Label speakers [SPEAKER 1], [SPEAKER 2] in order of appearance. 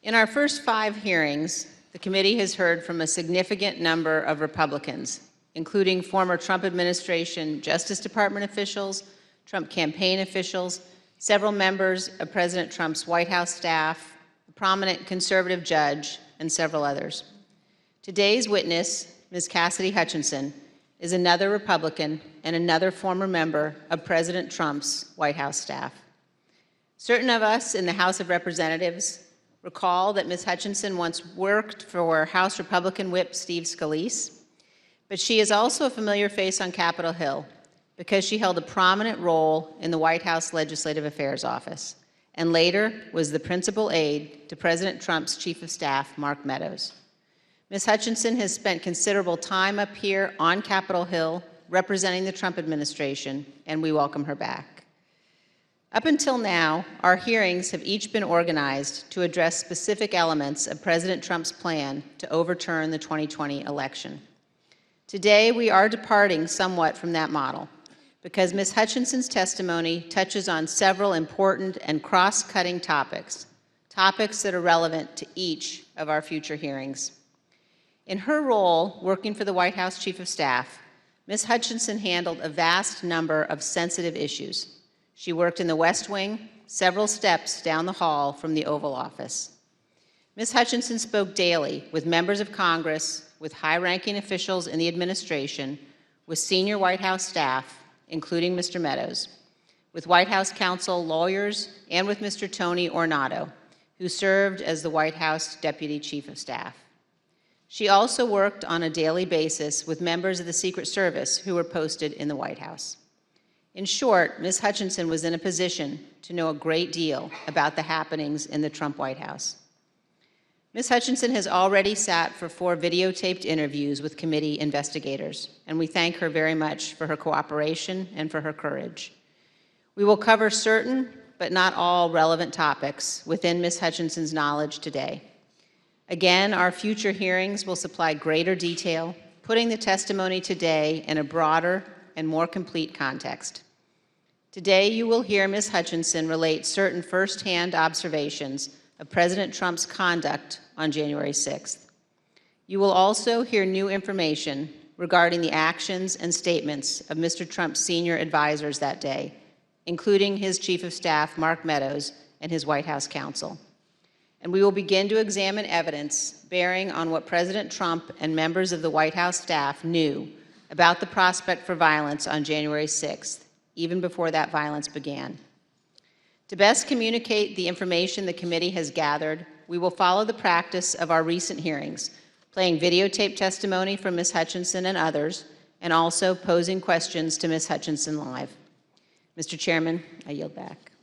[SPEAKER 1] In our first 5 hearings, the committee has heard from a significant number of Republicans, including former Trump administration Justice Department officials, Trump campaign officials, several members of President Trump's White House staff, a prominent conservative judge, and several others. Today's witness, Ms. Cassidy Hutchinson, is another Republican and another former member of President Trump's White House staff. Certain of us in the House of Representatives recall that Ms. Hutchinson once worked for House Republican Whip Steve Scalise, but she is also a familiar face on Capitol Hill because she held a prominent role in the White House Legislative Affairs Office and later was the principal aide to President Trump's Chief of Staff, Mark Meadows. Ms. Hutchinson has spent considerable time up here on Capitol Hill representing the Trump administration, and we welcome her back. Up until now, our hearings have each been organized to address specific elements of President Trump's plan to overturn the 2020 election. Today, we are departing somewhat from that model because Ms. Hutchinson's testimony touches on several important and cross-cutting topics that are relevant to each of our future hearings. In her role working for the White House Chief of Staff, Ms. Hutchinson handled a vast number of sensitive issues. She worked in the West Wing, several steps down the hall from the Oval Office. Ms. Hutchinson spoke daily with members of Congress, with high-ranking officials in the administration, with senior White House staff, including Mr. Meadows, with White House counsel, lawyers, and with Mr. Tony Ornato, who served as the White House Deputy Chief of Staff. She also worked on a daily basis with members of the Secret Service who were posted in the White House. In short, Ms. Hutchinson was in a position to know a great deal about the happenings in the Trump White House. Ms. Hutchinson has already sat for 4 videotaped interviews with committee investigators, and we thank her very much for her cooperation and for her courage. We will cover certain, but not all, relevant topics within Ms. Hutchinson's knowledge today. Again, our future hearings will supply greater detail, putting the testimony today in a broader and more complete context. Today, you will hear Ms. Hutchinson relate certain firsthand observations of President Trump's conduct on January 6th. You will also hear new information regarding the actions and statements of Mr. Trump's senior advisors that day, including his Chief of Staff, Mark Meadows, and his White House counsel. And we will begin to examine evidence bearing on what President Trump and members of the White House staff knew about the prospect for violence on January 6th, even before that violence began. To best communicate the information the committee has gathered, we will follow the practice of our recent hearings, playing videotape testimony from Ms. Hutchinson and others, and also posing questions to Ms. Hutchinson live. Mr. Chairman, I yield back.